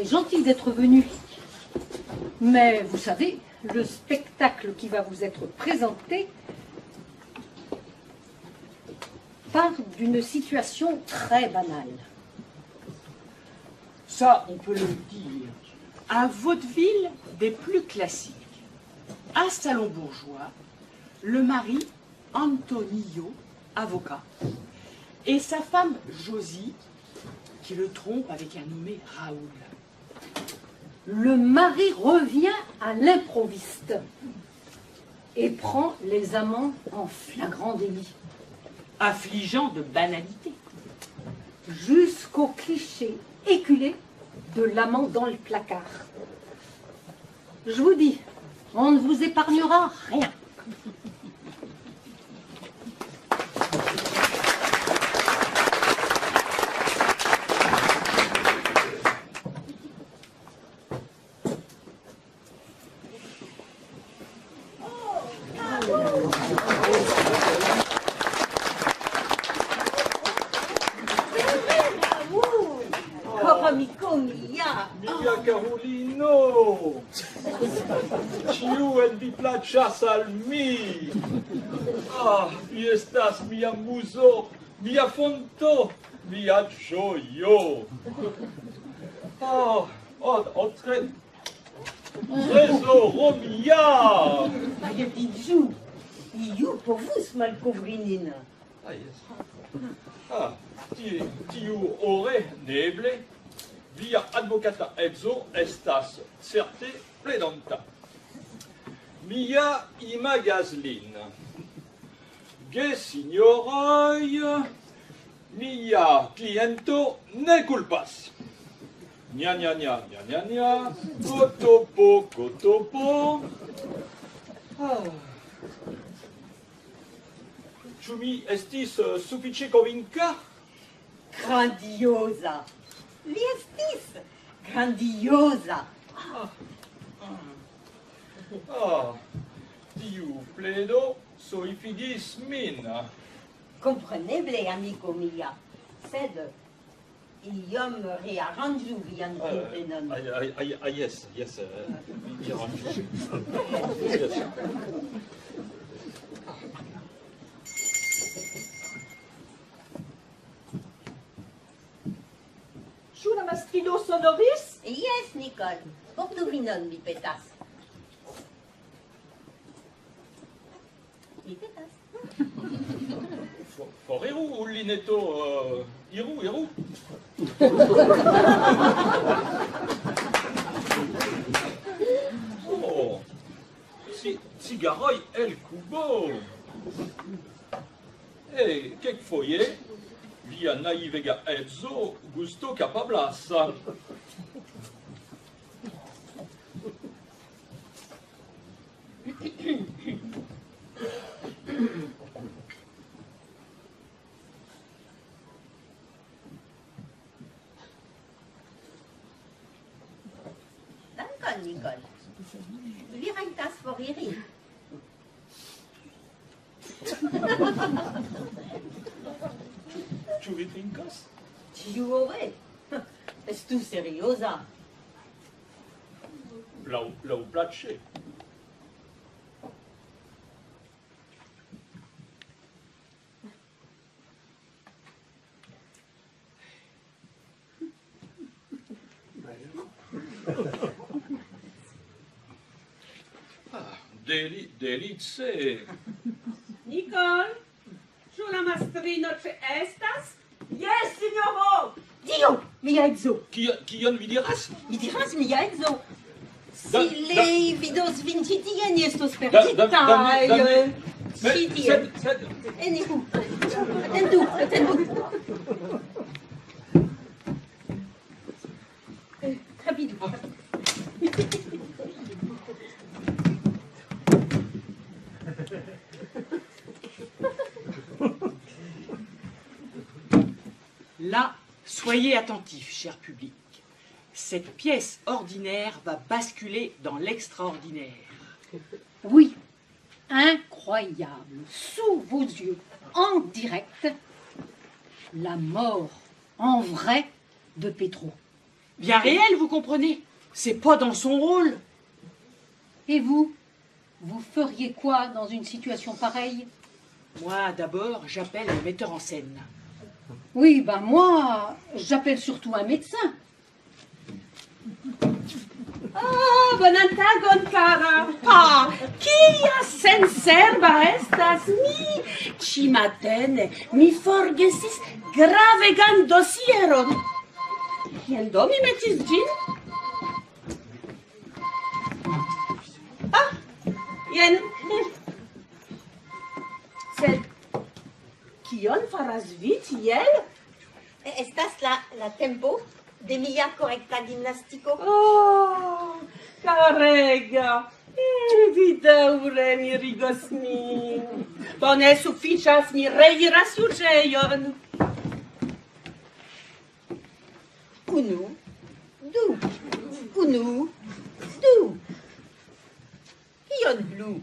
C'est gentil d'être venu. Mais vous savez, le spectacle qui va vous être présenté part d'une situation très banale. Ça, on peut le dire. Un vaudeville des plus classiques. Un salon bourgeois, le mari, Antonio, avocat, et sa femme, Josie, qui le trompe avec un nommé Raoul. Le mari revient à l'improviste et prend les amants en flagrant délit. Affligeant de banalité. Jusqu'au cliché éculé de l'amant dans le placard. Je vous dis, on ne vous épargnera rien. Mia Carolino! Ciu el vi placas al mi! Ah, vi estas mia muso, mia fonto, mia gioio! Trésoro mia! Maria Pidjou, iu povus malkovrinina. Tiu ore neble, via advocata edzo estas certe plenonta. Mia imagaslin. Ge signoroi, mia cliento ne culpas. Nia, nia, nia, nia, nia, nia, kotopo, kotopo. Ĉu mi estis sufiĉe konvinka? Grandiosa. Vi estis grandiosa. Tiu pledo soifigis min. Kompreneble, amiko mia, sed iom rearanĝu vian vintenon. Yes, mi aranĝu. Yes. Ĉu la mastrino sonoris? Yes, Nicole. Portu vinon, mi petas. Mi petas. Foriru, lineto, iru. Cigaroi el kubo. Kelkfoje, via naivega edzo gusto kapablas. Dankon, Nicole. Vi rajtas foriri. Ĉu vi trinkas? Tiuore. Estu serioza. Laŭplaĉe. Delice. Nicole, ĉu la mastrino ĉeestas? Yes, signoro! Dio, mia edzo. Kion vi diras? Mi diras mia edzo. Da- Si lei vidos vin ĉi tie, ni estos perditaj. Ĉi tie. Sed, Eniru. Atendu. Rapidu. Là, soyez attentifs, cher public. Cette pièce ordinaire va basculer dans l'extraordinaire. Oui, incroyable, sous vos yeux, en direct, la mort en vrai de Petro. Bien réel, vous comprenez? C'est pas dans son rôle. Et vous? Vous feriez quoi dans une situation pareille? Moi, d'abord, j'appelle le metteur en scène. Oui, ben moi, j'appelle surtout un médecin. Oh, bonantagon, cara. Pa, kia senserba estas mi? Ci matene mi forgesis gravegan dosieron. Kien do mi metis ĝin? Ah, jen. Sed kion faras vi tiel? Estas la tempo de mia correcta gimnastiko. Oh, carega. Vi daŭre mirigos min. Bone sufiĉas, mi reiras juĝejon. Unu, du. Unu, du. Kion plu?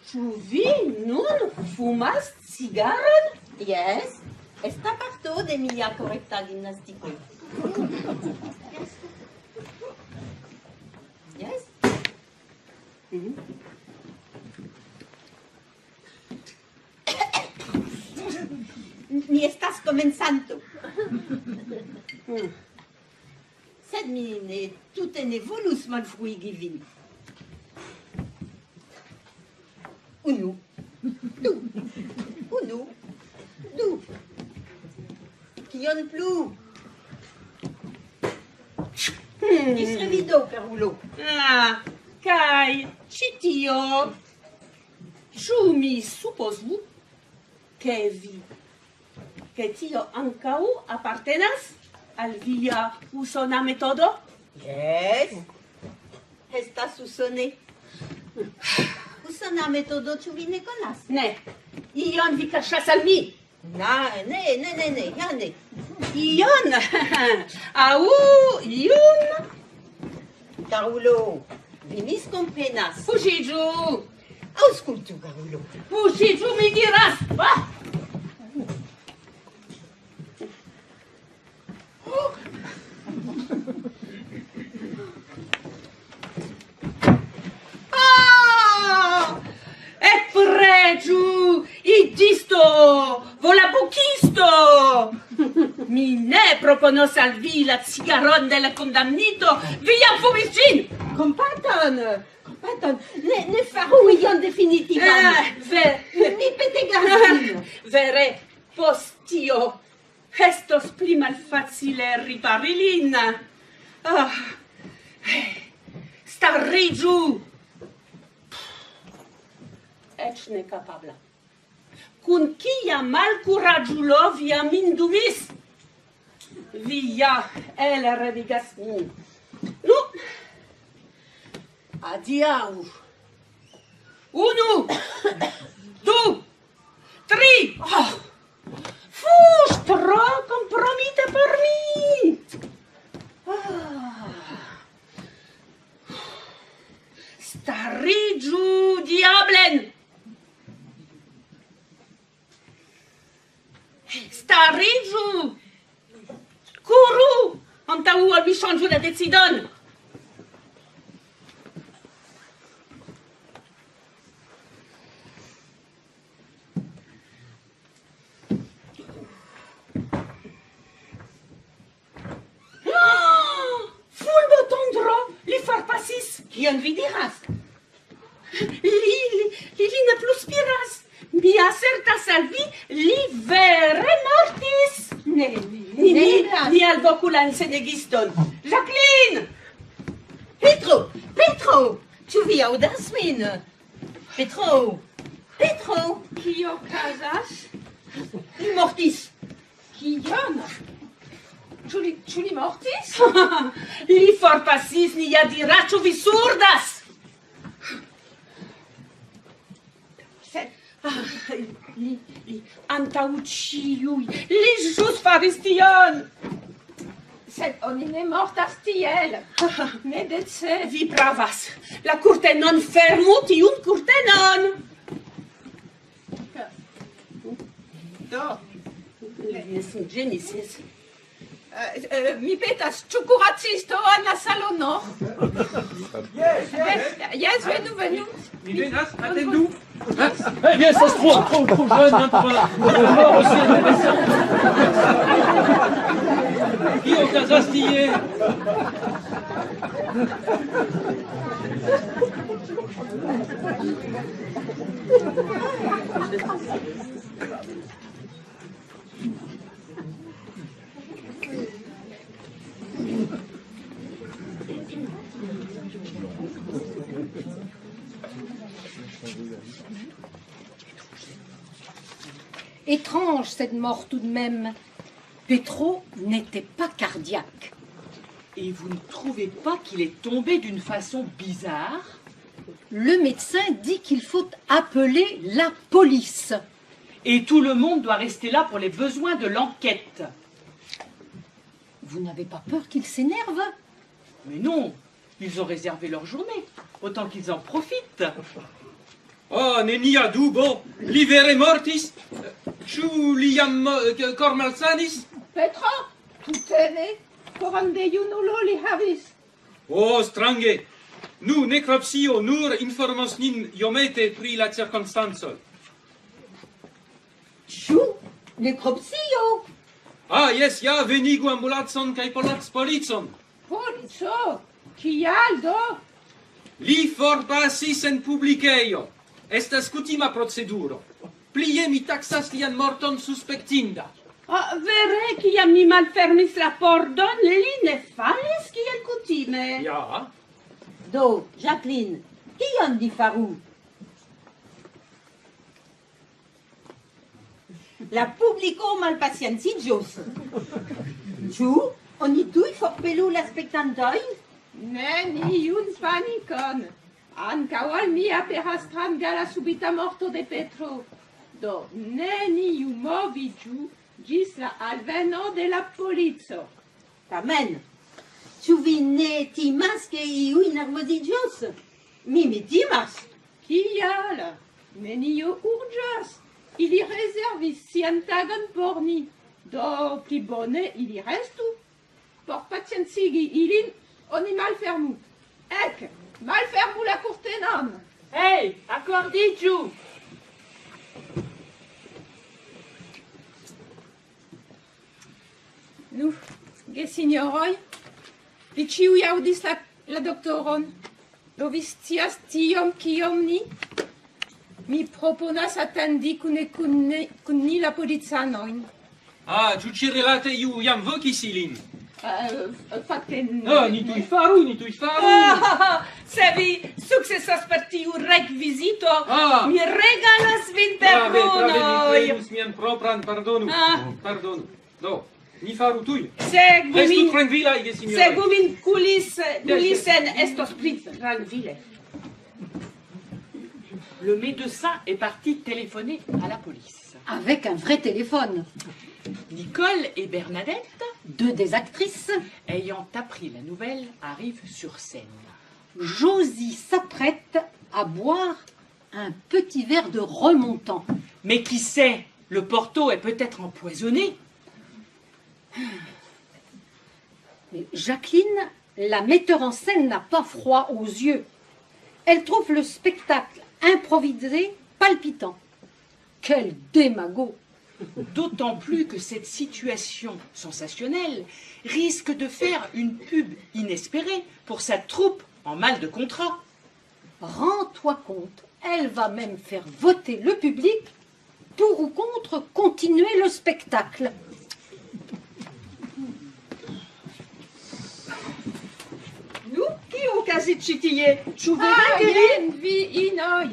Ĉu vi nun fumas cigaron? Yes, esta parto de mia correcta gimnastiko. Yes? Mi estas komencanto. Sed mi tute ne volus malfruigi vin. Unu, du. Unu, du. Kion plu? Disrevido, carulo. Ah, kaj ĉi tio. Ĉu mi supozu, ke tio ankaŭ apartenas al via usona metodo? Yes. Estas usone. Usona metodo, ĉu vi ne konas? Ne, ion vi kaŝas al mi. Ne, ja ne. Ion? Aŭ iun? Carulo, vi miskomprenas. Fuŝiĝu! Aŭskultu, carulo. Fuŝiĝu, mi diras! Ah! Preĝu, idisto, volabukisto! Mi ne proponos al vi la cigaron de la condamnito, vi jam fumis ĝin! Kompaton! Ne faru ion definitivame. Mi petegas vin. Vere, post tio estos pli malfacile ripari lin. Stariĝu! Eĉ ne kapabla. Kun kia malkuraĝulo vi amindumis? Vi ja elrevigas min. Nu, adiaŭ. Unu, du, tri. Fuŝ, tro kompromite por mi. Stariĝu, diablen! Stariĝu! Kuru! Antaŭ ol mi ŝanĝu la decidon! Fulmo tondro! Li forpasis! Kion vi diras? Li ne plu spiras! Mi asertas al vi, li vere mortis! Ne. Ni alvoku la ensenegiston. Jacqueline! Petro! Ĉu vi aŭdas min? Petro! Kio okazas? Li mortis. Kion? Ĉu li mortis? Li forpasis, ni ja diras, ĉu vi surdas? Li antaŭ ĉiuj, li ĵus faris tion. Sed oni ne mortas tiel. Medece. Vi pravas. La kurtenon fermu, tiun kurtenon. Do, li ne sin ĝenisis. Mi petas ciucuracisto Anna Salono. Yes, venu. Mi venas, attendu. Eh bien, ça se trouve trop jeune hein, pour un mort aussi adolescent. Qui ont casastillé? Étrange cette mort tout de même. Petro n'était pas cardiaque. Et vous ne trouvez pas qu'il est tombé d'une façon bizarre? Le médecin dit qu'il faut appeler la police. Et tout le monde doit rester là pour les besoins de l'enquête. Vous n'avez pas peur qu'il s'énerve? Mais non, ils ont réservé leur journée. Autant qu'ils en profitent. Oh, nenia dubo, livere mortis, ciu liam cor malsanis? Petro, tutene, corande junulo li havis. Oh, strange, nu necropsio nur informos nin iomete pri la circonstansoj. Ciu, necropsio. Ah, yes, ja, venigu ambulacon kaj policon. Polico, kial do? Li forpasis en publicejo. Estas kutima proceduro. Plie mi taxas lian morton suspectinda. Vere, kiam mi malfermis la pordon, li ne falis kiel kutime. Ja. Do, Jacqueline, kion di faru? La publico malpacientiĝos. Ĉu oni tuj forpelu la spektantojn? Neniun panikon. Ankaŭ al mi aperas stranga la subita morto de Petro. Do neniu moviĝu ĝis la alveno de la polico. Tamen, ĉu vi ne timas ke iuj nervoziĝos? Mi timas. Kial? Nenio urĝas. Ili rezervis sian tagon por ni. Do pli bone ili restu. Por paciencigi ilin, oni malfermu. Ek, malfermu la kurtenon. Hey, accordiĝu! Nu, gesinjoroj, vi ĉiuj aŭdis la doktoron. Do vi scias tiom kiom ni? Mi proponas atendi kun ni la policanojn. Ah, ĉu ci relate iu jam vokis ilin? Fakte No, ni tuj faru. Se vi sukcesas per tiu rekvizito, Ah. mi regalas vin per Prave, mi brunoj. prenus mian propran, pardonu. Ah. Pardonu. Do, ni faru tuj. Segu Restu min, trankvilaj, gesinjoroj. segu min kulisen estos pli trankvile. Le médecin est parti téléphoner à la police. Avec un vrai téléphone. Nicole et Bernadette, Deux des actrices. ayant appris la nouvelle, arrivent sur scène. Josie s'apprête à boire un petit verre de remontant. Mais qui sait, le Porto est peut-être empoisonné. Mais Jacqueline, la metteur en scène, n'a pas froid aux yeux. Elle trouve le spectacle improvisé palpitant. Quel démago! D'autant plus que cette situation sensationnelle risque de faire une pub inespérée pour sa troupe en mal de contrat. Rends-toi compte, elle va même faire voter le public pour ou contre continuer le spectacle. Nu, kiu okazis ĉi tie? Ĉu vere jen vi inoj?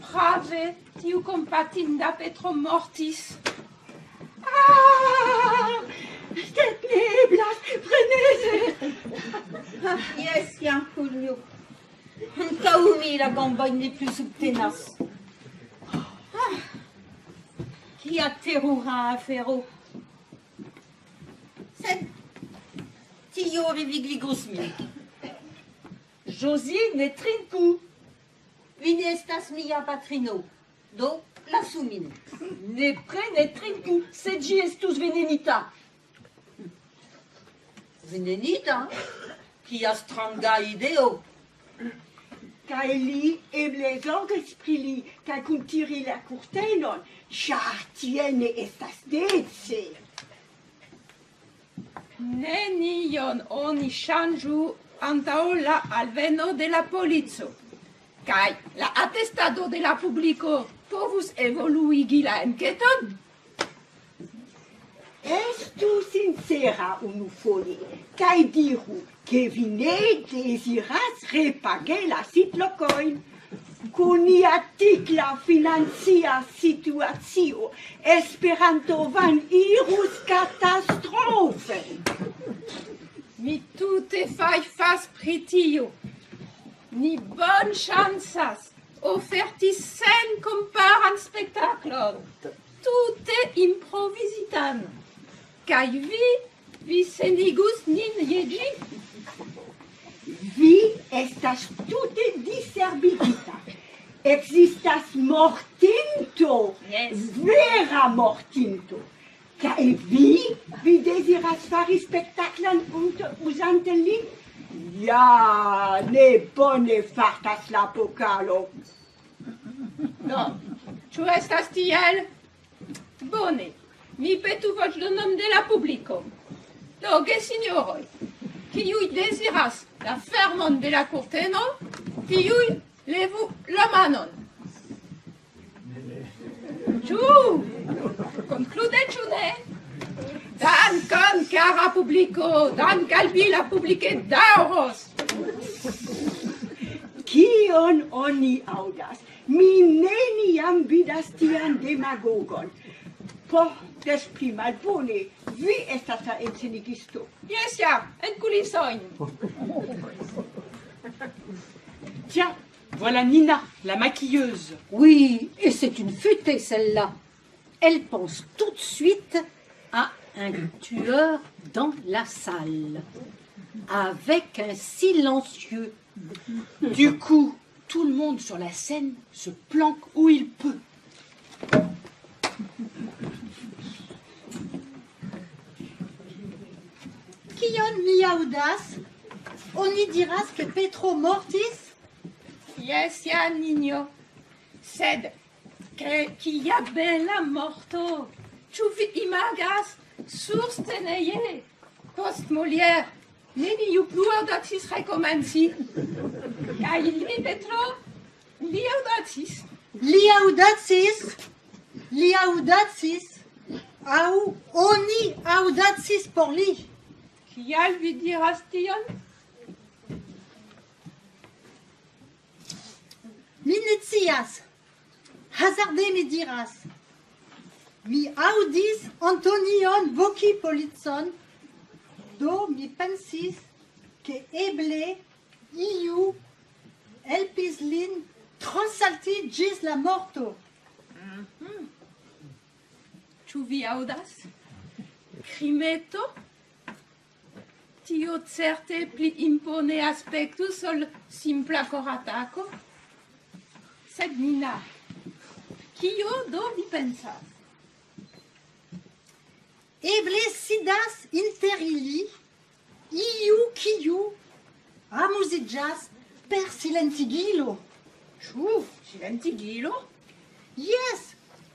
Prave, tiu kompatinda Petro mortis. Tetneblas, freneze! Jes, Jankulio. Ankaŭ mi la gamboj ne plu subtenas. Kia terura afero. Sed tio revigligos min. Josie ne trinku. Vi ne estas mia patrino. Do, lasu min. Nepre ne trinku, sed ĝi estus venenita. Zinenita, qui a stranga ideo. Kaeli eblezog esprili, kai kuntiri la curtenon, chartiene estas dece. Nenion oni ŝanĝu antaŭ la alveno de la polico. Kaj la atestado de la publiko povus evoluigi la enketon? Estu sincera unufoje, kai diru, ke vi ne deziras repage la sitlokojn. Kun artikla financia situacio, Esperantovan irus katastrofe. Mi tute fajfas pri tio. Ni bonŝancas oferti senkomparan spektaklon, tute improvizitan. Kaj vi senigus nin je ĝi? Vi estas tute diserbigita. Existas mortinto, Yes. vera mortinto. Kaj vi deziras fari spektaklan uzante lin? Ja, ne bone fartas la pokalo. Do, ĉu estas tiel? Bone, mi petu voĉdonon de la publiko. Do, gesinjoroj, kiuj deziras la fermon de la kurteno, tiuj levu la manon. Ĉu? Konklude, ĉu ne? Dankon, cara publiko, dank al vi la publike daŭros. Kion oni aŭdas? Mi neniam vidas tian demagogon. Por des pli malbone, vi estas la enscenigisto. Jes, ja, en kulisojn. Tiens, voilà Nina, la maquilleuse. Oui, et c'est une futée celle-là. Elle pense tout de suite à un tueur dans la salle, avec un silencieux. Du coup, tout le monde sur la scène se planque où il peut. Kion mi aŭdas? Oni diras ke Petro mortis? Jes, ja, Nino. Sed, kia bela morto! Ĉu vi imagas sursceneje? Post Molière, neniu plu aŭdacis rekomenci. Kaj li, Petro, li aŭdacis. Li aŭdacis, aŭ oni aŭdacis por li. Kial vi diras tion? Mi ne scias. Hazarde mi diras. Mi aŭdis Antonion voki policon, do mi pensis ke eble iu helpis lin transalti ĝis la morto. Ĉu vi aŭdas? Krimeto? Tio certe pli impone aspektus ol simpla koratako. Sed Nina, kio do vi pensas? Eble sidas inter ili iu kiu amuziĝas per silentigilo. Ĉu silentigilo? Jes,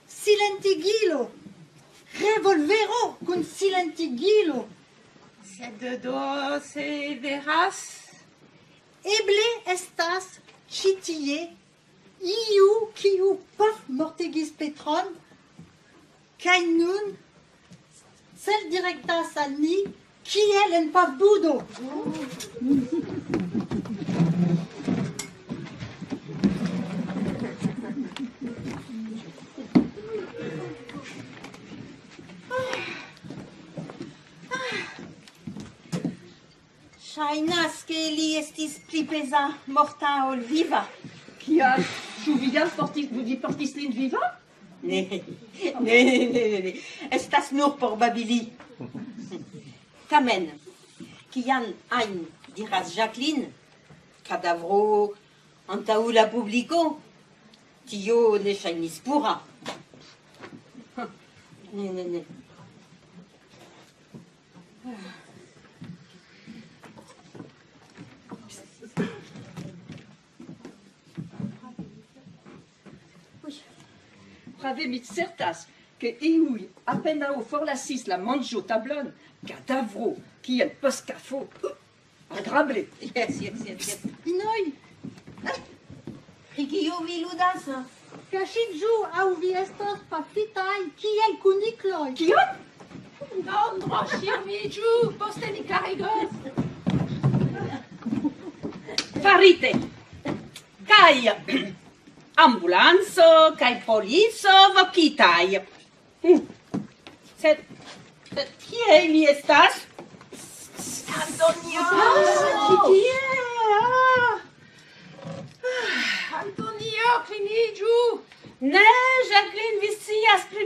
silentigilo. Revolvero kun silentigilo. Sed do se veras? Eble estas ĉi tie iu kiu pafmortigis Petron kaj nun celdirektas al ni kiel en pafbudo. Ŝajnas ke li estis pli peza morta ol viva. Kial? Ĉu vi jam portis lin viva? Ne. Estas nur por babili. Tamen, kiam ajn diras Jacqueline, kadavro antaŭ la publiko, tio ne ŝajnis pura. Ne. pravemit certas, che iui apenao forlasis la manjo tablon, cadavro, qui el pescafo, agrable. Yes, yes, yes, yes. Inoi, Rikio viludas. Cachidju, au vi estos pafitai, kiel kunicloi. kion? Non, droshir miju, posteni carigos. Farite, kai ambulanzo, kai polizo, vocitai. Sed, kie mi estas? Antonio! Antonio, cliniju. Ne, Jacqueline, vi scias pri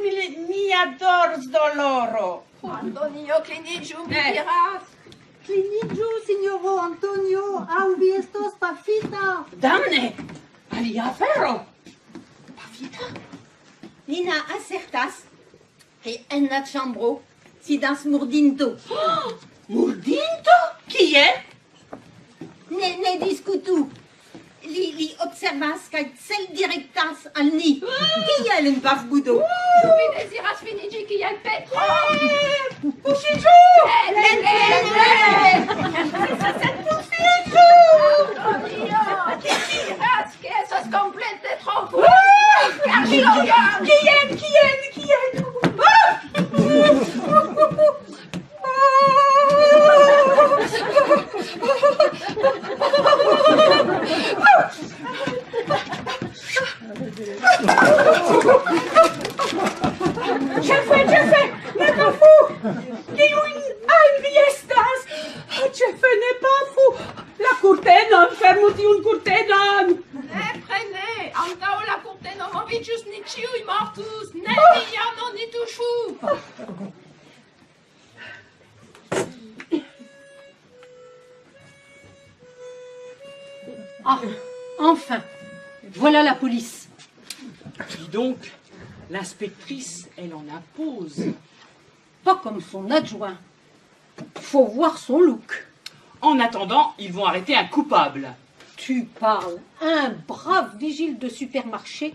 mia dors doloro. Antonio, cliniju, mi Eh. diras. Clinidju, signoro Antonio, au vi estos pafita. Damne, alia afero. Nina acertas. E en la chambro, sidas murdinto. Murdinto? Kie? Ne discutu. Li observas kaj cel direktas al ni. Kiel en pafbudo. Mi desiras finigi kiel Petro. Puŝiĝu! Antonio, diras que esos complete tro. Kien? Ĉefe, ne pas fou! Kiujn ajn vi estas? Ĉefe, ne pas fou! La kurtenon, fermu tiun kurtenon! Ne prene, antaŭ la kurteno moviĝus ni ĉiuj mortus. Ne, Milano, ni tuŝu. Ah, enfin, voilà la police. Dis donc, l'inspectrice, elle en impose. Pas comme son adjoint. Faut voir son look. En attendant, ils vont arrêter un coupable. Tu parles, un brave vigile de supermarché,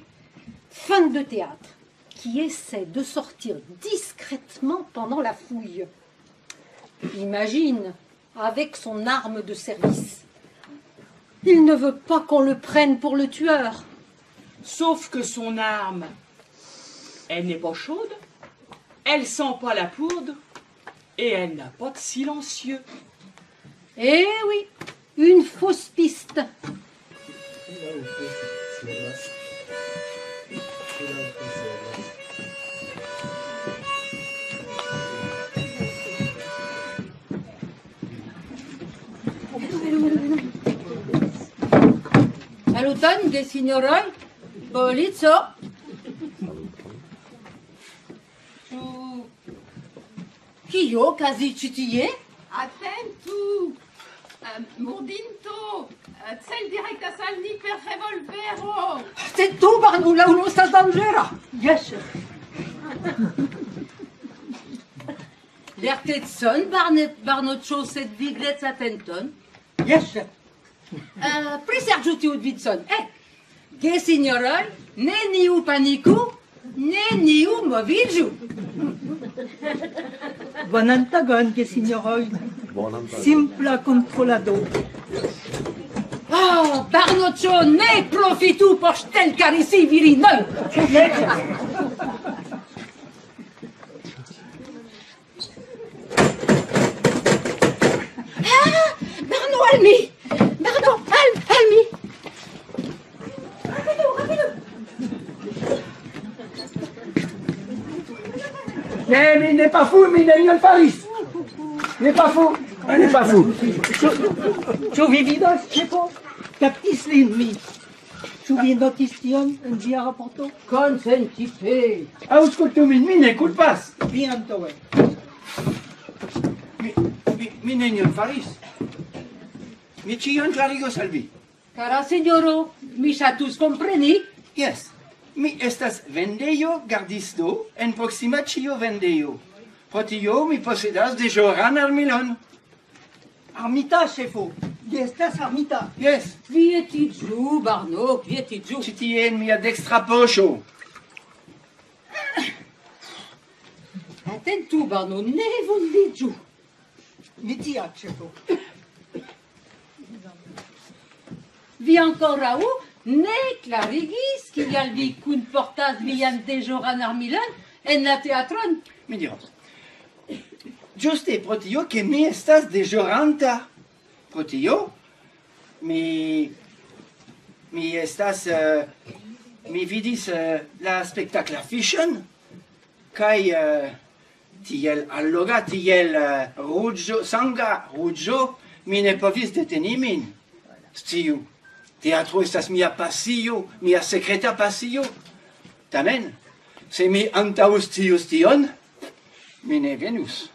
fan de théâtre, qui essaie de sortir discrètement pendant la fouille. Imagine, avec son arme de service. Il ne veut pas qu'on le prenne pour le tueur. Sauf que son arme, elle n'est pas chaude, elle sent pas la poudre et elle n'a pas de silencieux. Eh oui, une fausse piste. Saluton, ge signoroj, polico. Kio kazi ĉi tie? Atentu. Murdinto. Cel direktas al ni per revolvero. C'est tout, Barnou, là où l'on está danĝera. Yes. Lertetson, Barnoccio, sed viglet atenton. Yes. Priserĝu tiu vicon. Ge signoroj, neniu paniku, neniu moviĝu. Bonan tagon, ge signoroj. Simpla kontrolado. Oh, Barnoccio, ne profitu por ŝtelkarisi virinoj. Barno, al mi! Barno, al mi! Mais n'est pas fou, mais nenion faris. N'est pas fou. N'est pas fou. Ĉu vi vidas, ĉefo? Kaptis lin mi. Ĉu vi notis tion en via raporto? Consentite. Aŭskultu min, mi n'écoute pas. Vi antaŭe. Mi nenion faris. Mi ĉion klarigos al vi. Cara signoro, mi ŝatus kompreni. Yes. Mi estas vendejo gardisto en proksima ĉio vendejo. Pro tio mi posedas deĵoran armilon. Armita, ĉefo. Vi estas armita. Yes. Kvietiĝu, Barno, kvietiĝu. Ĉi tie en mia dekstra poŝo. Attentu, Barno, ne vun di giù. Mi diacero. Vi ancora u, ne clarigis, chi al vi cun portas vian dejoran ar Milan, en la teatron. Mi diras. Giuste protio che mi estas dejoranta. Protio, mi estas, mi vidis la spectacla fiction, kai tiel alloga, tiel ruggio, sanga ruggio, mi ne povis deteni min. Sciu, teatro estas mia passio, mia secreta passio. Tamen, se mi antaŭ scius tion, mi ne venus.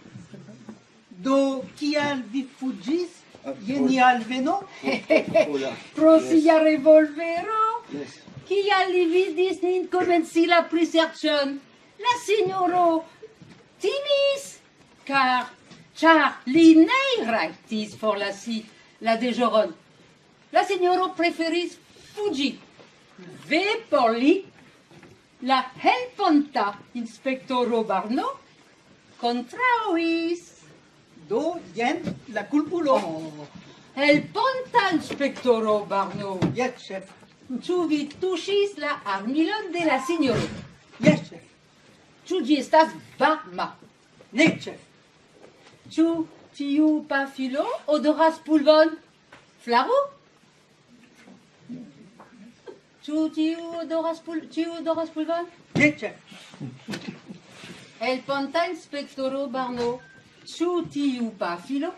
Do, kial vi fuggis? Je ni alveno? Pro sia revolvero, Yes. chi li vidis nin comenci la prisercion. La signoro timis, car li ne rajtis forlasi la dejoron. La signoro preferis fuggi. Ve por li, la helponta inspectoro Barno contrauis. Do, jen la culpulo. Helponta inspectoro Barno. Yes, chef. Ĉu vi tuŝis la armilon de la signoro? Yes, chef. Ĉu ĝi estas varma? Ne, chef. Ĉu tiu pafilo odoras pulvon? Flaro? Ĉu tiu odoras pulvon? Ne, chef. Helponta inspektoro Barno, ĉu tiu pafilo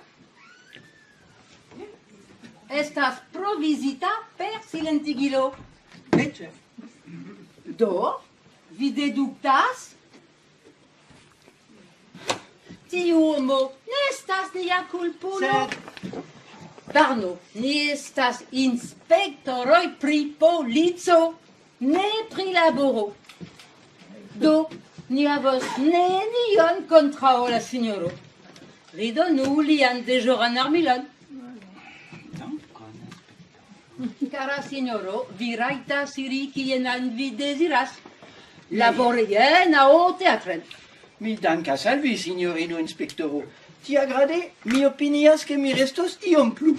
estas provizita per silentigilo? Ne, chef. Do, vi deduktas? Tiu homo ne estas nia kulpulo. Sed, Barno, ni estas inspektoroj pri polico, ne pri laboro. Do, ni havos nenion kontraŭ la sinjoro. Ridonu lian deĵoran armilon. Cara signoro, vi rajtas iri kien vi deziras. Laborien aŭ teatren. Mi dankas al vi, signorino inspektoro. Tia grade, mi opinias que mi restos iom plu.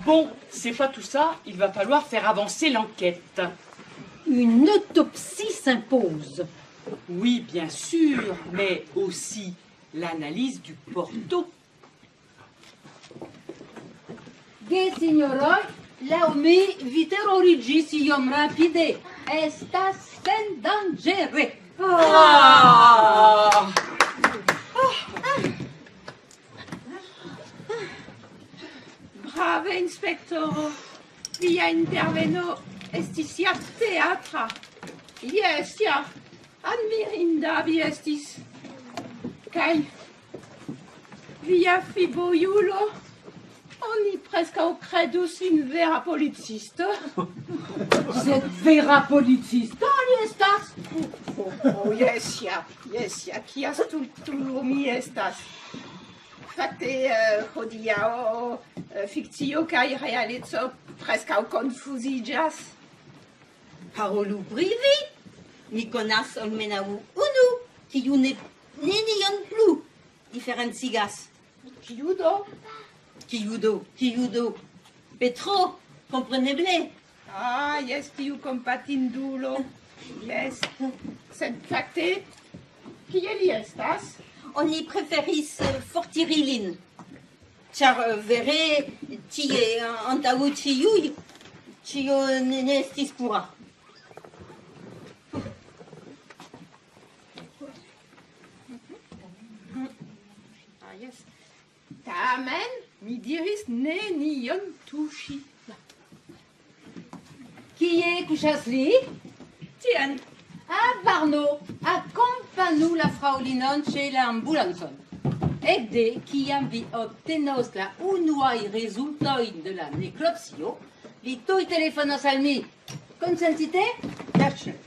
Bon, c'est pas tout ça, il va falloir faire avancer l'enquête. Une autopsie s'impose. Oui, bien sûr, mais aussi l'analyse du porto. Ge signoroj, laŭ mi vi teroriĝis iom rapide. Estas sendangere. Ah! Brave inspektoro, via interveno estis ja teatra. Yes, ja, admirinda vi estis. Kaj via fibojulo, oni preskaŭ kredus in vera policisto. Sed vera policisto li estas. Oh, yes, ja, kia stultulo mi estas. Fakte, hodiaŭ fikcio kaj realeco preskaŭ konfuziĝas. Parolu pri vi. Mi konas almenaŭ unu, kiu nenion plu diferencigas. Kiu do? Kiu do? Petro, kompreneble. Ah, jes, tiu kompatindulo. Jes, sed fakte, kie li estas? Oni preferis fortiri lin. Ĉar vere tie antaŭ ĉiuj ĉio ne estis pura. Ah, jes. Tamen, mi diris nenion tuŝi. Kie kuŝas li? Tien, Ah, Barno, akompanu la fraŭlinon ĉe la ambulancon. Ekde kiam vi obtenos la unuaj rezultojn de la nekropsio, vi tuj telefonos al mi. Konsentite? yes, chef.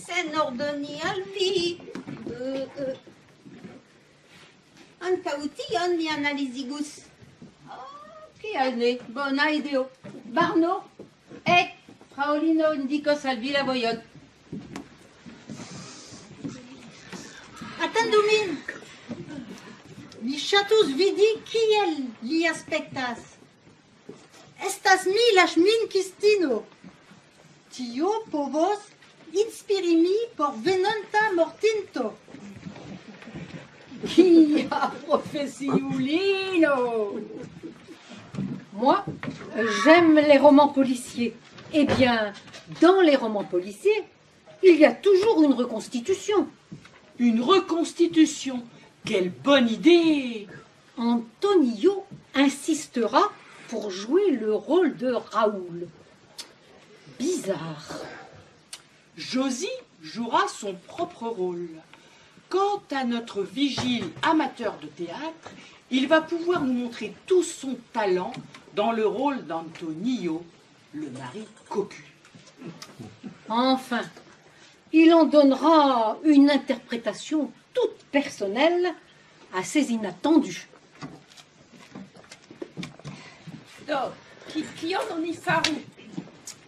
Sen ordoni al vi. Ankaŭ tion mi analizigus. Kial ne? Bona ideo. Barno, ek, fraŭlino indikos al vi la vojon. Attendumin. Mi chatus vidi kiel li aspektas. Estas mi la ŝminkistino. Tio povos inspiri mi por venonta mortinto. Kia professiulino! Moi, j'aime les romans policiers. Eh bien, dans les romans policiers, il y a toujours une reconstitution. Une reconstitution. Quelle bonne idée! Antonio insistera pour jouer le rôle de Raoul. Bizarre. Josie jouera son propre rôle. Quant à notre vigile amateur de théâtre, il va pouvoir nous montrer tout son talent dans le rôle d'Antonio, le mari cocu. Enfin, il en donnera une interprétation toute personnelle, assez inattendue. Do, kion oni faru?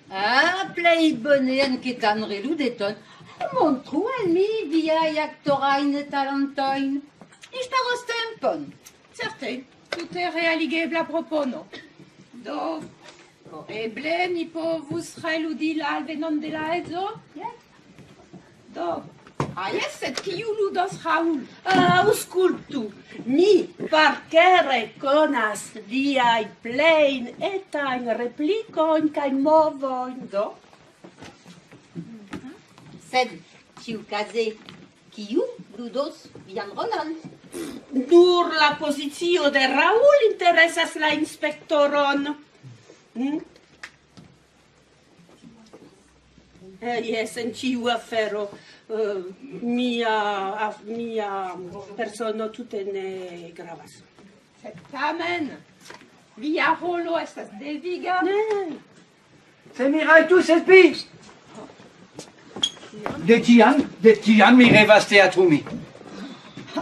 Ah, plej bone anketan reludeton. Montru al mi viaj aktorajn talentojn. Ŝparos tempon. Certe, tute realigebla propono. Do, eble ni povus reludi la alvenon de la edzo? Do, jes, sed kiu ludos Raoul? Aŭskultu, mi parkere konas liaj plejn etajn replikojn kaj movojn. Do, Sed, ĉiukaze, kiu ludos vian rolon? nur la pozicio de Raoul interesas la inspektoron. Jes, en ĉiu afero mia persono tute ne gravas. Sed tamen, via rolo estas deviga. Se mi rajtus helpi! De tiam mi revas teatrumi.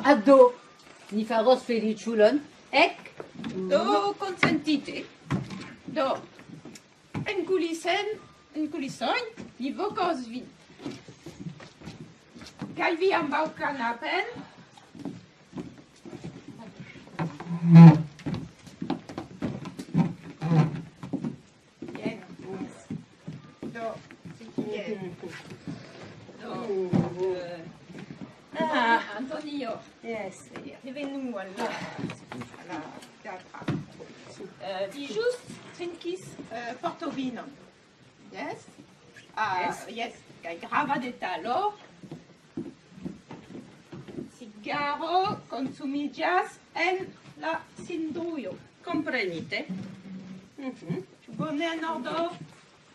Ado, ni faros feliĉulon. Ek, Do, consentite. Do, en kulisojn, ni vokos vin. Kaj vi ambaŭ kanapen? Jen. Do, jen. Do, Antonio. Yes. Revenu al la teatra. Vi just trinkis portovinon. Yes? Yes. Kaj grava detalo. Cigaro konsumiĝas en la cindrujo. Komprenite. Ĉu bone en ordo?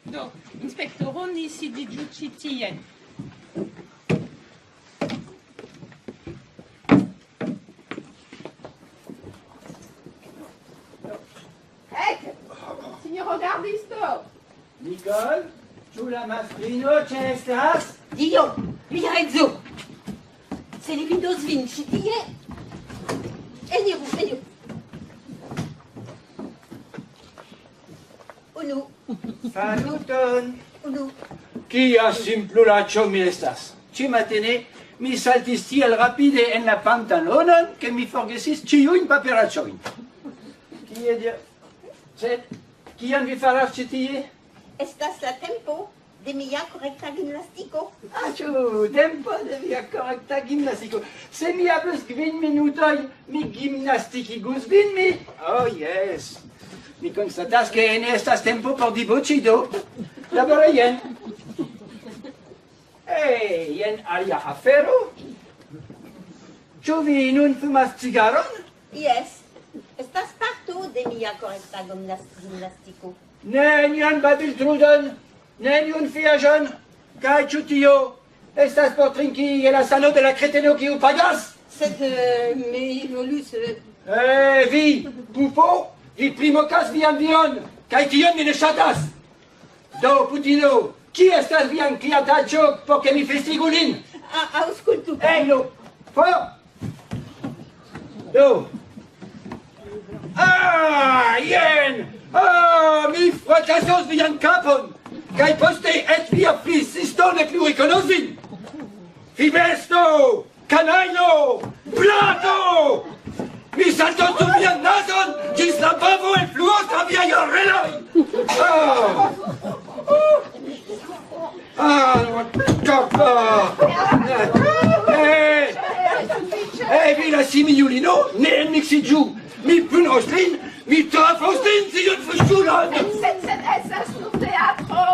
Do, inspektoro, ni sidiĝu ĉi tien. Signor gardisto! Nicole, ĉu la mastrino ĉeestas? Dio, via edzo. Se li vidos vin ĉi tie. Eniru. Unu. Saluton! Unu. Kia simplulaĉo mi estas. Ĉi-matene mi saltis tiel rapide en la pantalonon, ke mi forgesis ĉiujn paperaĉojn. Sed, kion vi faras ĉi tie? Estas la tempo de mia korekta gimnastiko. Ĉu tempo de via korekta gimnastiko? Se mi havus 5 minutoj, mi gimnastikigus vin mi. Oh, jes. Mi konstatas ke ne estas tempo por diboĉido. Labore jen. Jen alia afero. Ĉu vi nun fumas cigaron? Yes. Estas parto de mia korekta gimnastiko. Nenian babiltrudon, neniun fiaĵon, kaj ĉu tio estas por trinki je la salo de la kreteno kiu pagas? Sed mi volus... Vi, pupo, vi primokas vian viron, kaj tion mi ne ŝatas. Do, putino, ki estas vian kliantaĉo por ke mi festigu lin? Aŭskultu. Nu, for! Do. Jen! Mi frakasos vian kapon, kaj poste et via flisisto ne plu rekonos vin. Fi besto! Canaillo! Plato! Mi salto subia nason, gis la bavo e fluos la vieille reloj! Capa! Vi la simiulino, ne en mixigiu, mi punoslin, mi trafoslin, si un fusculan! Esas no teatro!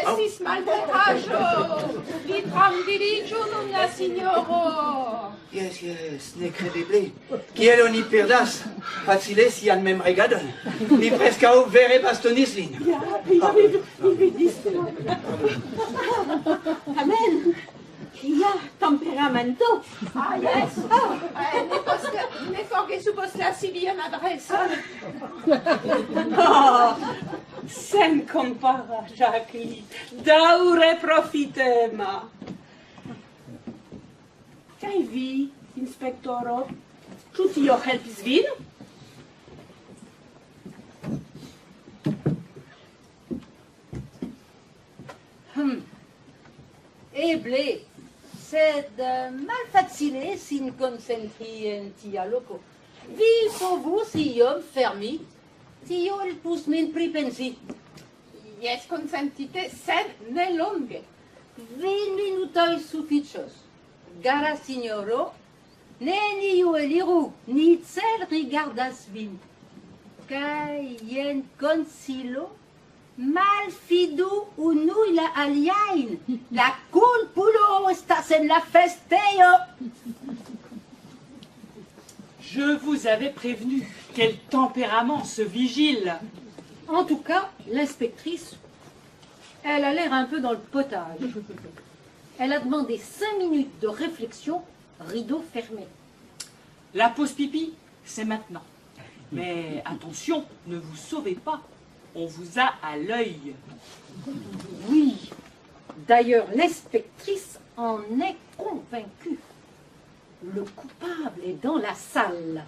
Esis malveraggio! Vi tranquilliggio nun la signoro! Yes, ne credible. Kiel oni perdas, facile si an mem regadon. Mi prescao vere bastonislin. Amen. Ja, temperamento. Ah, yes! Ne forgesu post la civian adreso. Sen compara, Jacqueline. Daure profitema. Kaj vi, inspektoro, ĉu tio helpis vin? Eble, sed malfacile sin concentri en tia loco. Vi povus iom fermi, tio elpus min pripensi. Yes, consentite, sed ne longe. 20 minutoj sufiĉos. Gara signoro, neniu eliru, ni cel rigardas vin. Kaj jen konsilo, malfidu unuj la aliajn. La kulpulo estas en la festejo. Je vous avais prévenu. Quel tempérament, ce vigile! En tout cas, l'inspectrice, elle a l'air un peu dans le potage. Elle a demandé 5 minutes de réflexion, rideau fermé. La pause pipi, c'est maintenant. Mais attention, ne vous sauvez pas. On vous a à l'œil. Oui, d'ailleurs, l'inspectrice en est convaincue. Le coupable est dans la salle.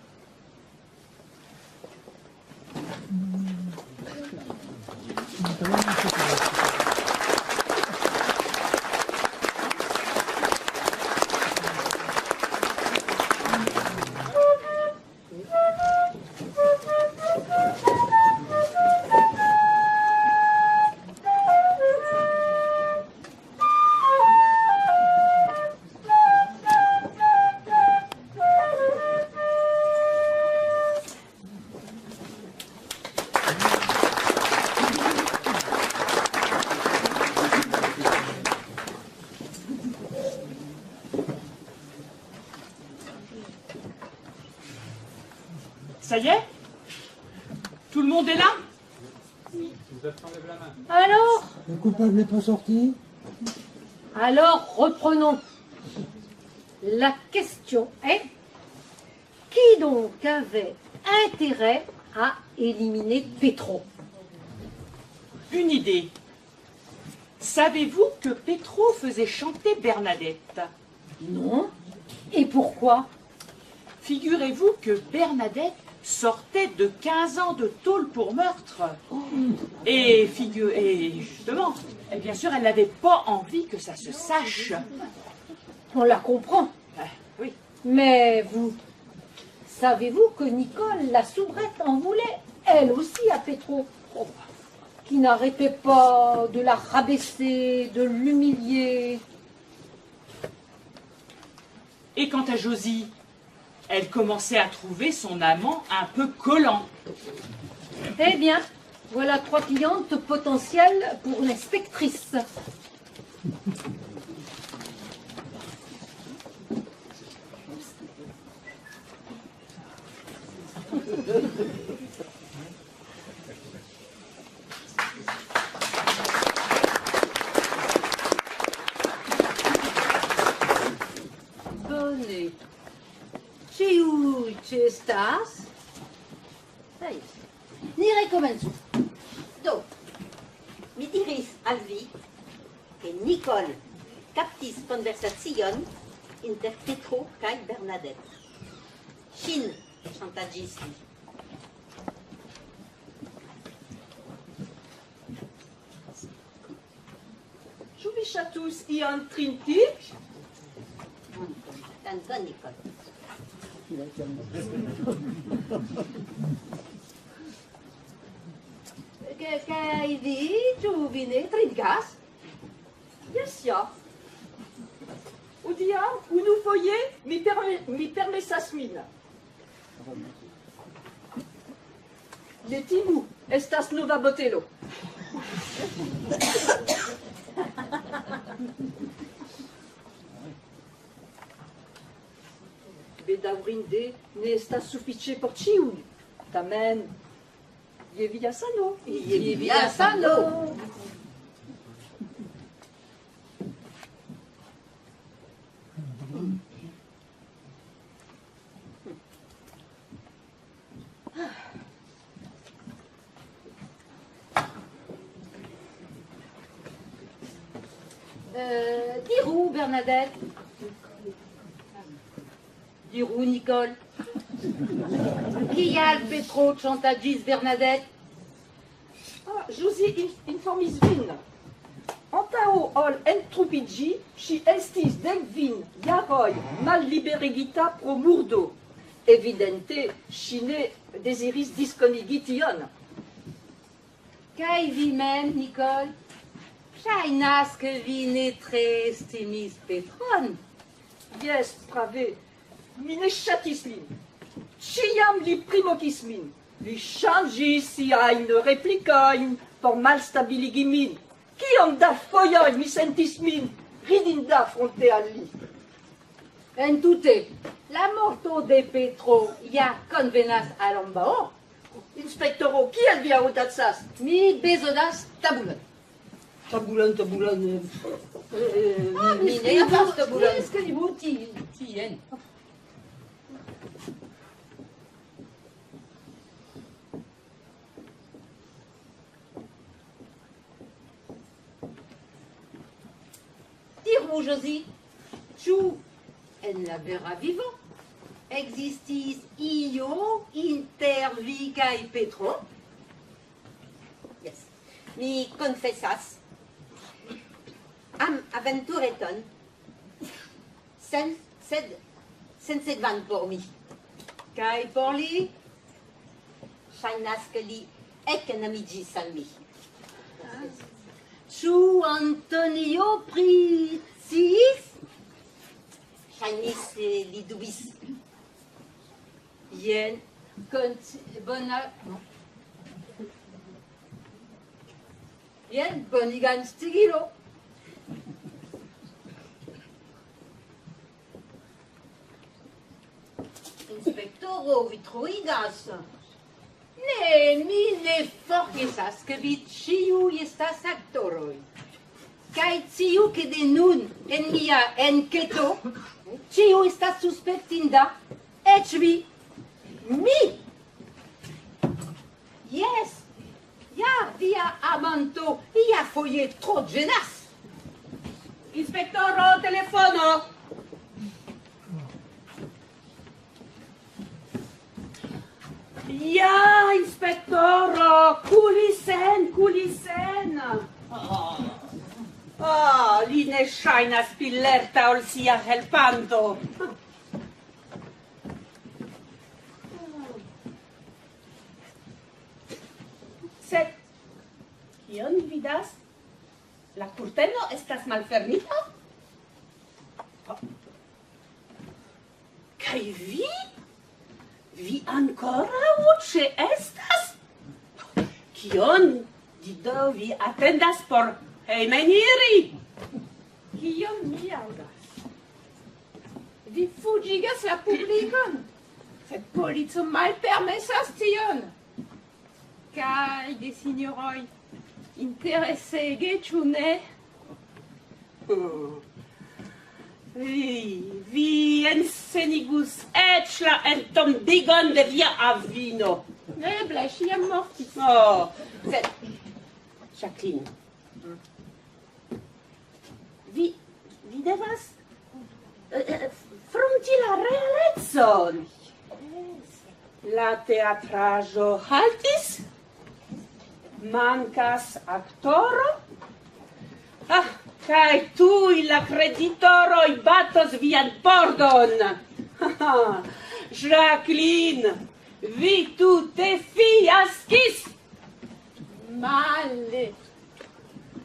Ça y est? Tout le monde est là? Alors, Le coupable n'est pas sorti? reprenons. La question est, qui donc avait intérêt à éliminer Petro? Une idée. Savez-vous que Petro faisait chanter Bernadette? Non. Et pourquoi? Figurez-vous que Bernadette sortait de 15 ans de tôle pour meurtre. Et justement, et bien sûr, elle n'avait pas envie que ça se sache. On la comprend. Oui. Mais vous, savez-vous que Nicole, la soubrette, en voulait, elle aussi, à Petro, qui n'arrêtait pas de la rabaisser, de l'humilier. Et quant à Josie, elle commençait à trouver son amant un peu collant. Eh bien, voilà 3 clientes potentielles pour l'inspectrice. Bone. Ciu estas? Ni rekomencu. Do, mi diris al vi, ke Nicole captis conversacion inter Petro kaj Bernadette. Ŝin ŝantaĝis li. Ĉu vi ŝatus ion trinki? Tanzan Nicole. Kaj vi, tu vine trinkas? Yes, ja. Udia, unu foje, mi permesas min. Le timu, estas nova botelo. Bedaŭrinde ne estas sufiĉe por ĉiuj. Tamen, je via sano. Je via sano. Dirou, Bernadette. Dirou, Nicole. Qui a le Petro chantagis, Bernadette? Ah, Josie informis vin. Antao ol entrupigi, si estis dekvin jaroj malliberigita pro murdo. Evidente, si ne desiris diskonigi tion. Kaj vi mem, Nicole? Ŝajnas, ke vi ne tre estimis Petron. Yes, prave, mi ne ŝatis lin. Ĉiam li primokis min. Li ŝanĝis siajn replikojn por malstabiligi min. Kiom da fojoj mi sentis min ridinda fronte al li. Entute, la morto de Petro ja konvenas al ambao. Inspektoro, kiel vi aŭdacas? Mi bezonas tabulon. Tabulan. Mi ne havas tabulon. Skribu tien. Diru, Josie, ĉu en la vera vivo existis io inter vi kaj Petro? Yes. Mi confessas am aventureton sed sekvan por mi. Kaj por li ŝajnas ke li ekenamiĝis al mi. Ĉu Antonio priciis? Ŝajnis li dubis. Jen bona... Jen bonigan stigilo. Inspektoro, vi troigas. Ne, mi ne forgesas, ke vi ĉiuj estas aktoroj. Kaj tiu ke de nun en mia enketo, ĉiu estas suspektinda, eĉ vi. Mi! Yes! Ja, via amanto, iafoje tro ĝenas. Inspektoro, telefono! Ja, inspektoro, kulisen! Li ne ŝajnas pli lerta ol sia helpanto. Sed, kion vi vidas? La kurteno estas malfermita? Kaj vi? Vi ankoraŭ ĉeestas? Kion do vi atendas por hejmeniri? Kion mi aŭdas? Vi fuĝigas la publikon, sed polico malpermesas tion. Kaj de sinjoroj interesege, ĉu ne? Vi ensenigus eĉ la entombigon de via avino. Eble, ŝi jam mortis. Sed, Jacqueline, vi devas fronti la realecon. La teatraĵo haltis, mankas aktoro. Kai tu la creditoroi batos vian pordon. Jacqueline, vi tu te fiaskis. Male.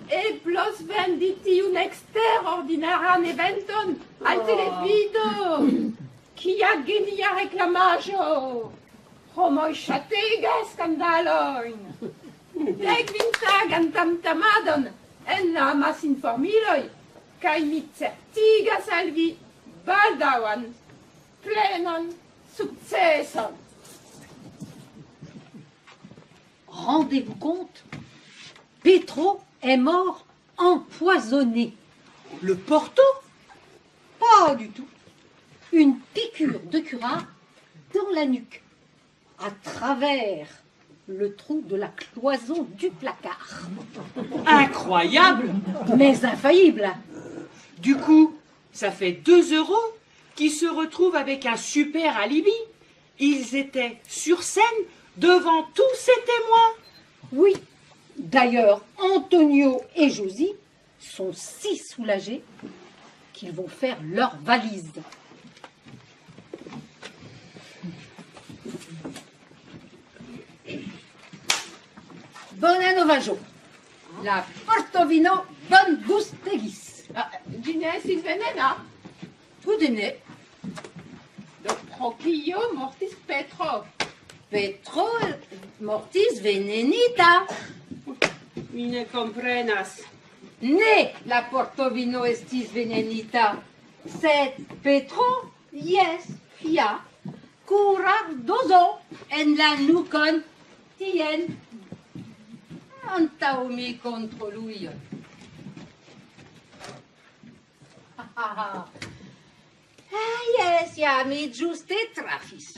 Eblos venditi un extraordinaran eventon al televido. Kia genia reclamajo. Homoi chatega scandaloin. Legvintagan tamtamadon en la masinformiloi. Kai mi certigas al vi baldaŭan plenan sukceson. Rendez-vous compte, Petro est mort empoisonné. Le Porto? Pas du tout. Une piqûre de curare dans la nuque, à travers le trou de la cloison du placard. Incroyable! Mais infaillible. Du coup, ça fait 2 € qui se retrouvent avec un super alibi. Ils étaient sur scène devant tous ces témoins. Oui. D'ailleurs, Antonio et Josie sont si soulagés qu'ils vont faire leur valise. Bonanovajo, la Portovino Bon Gustegis. Ginesis venena. Udine, Do procio mortis Petro. Petro mortis venenita. Mi ne comprenas. Ne la Portovino estis venenita. Sed Petro, yes, fia, curardoso en la nukon tien. Antaŭ mi kontroluj. Yes, ja, mi ĝuste trafis.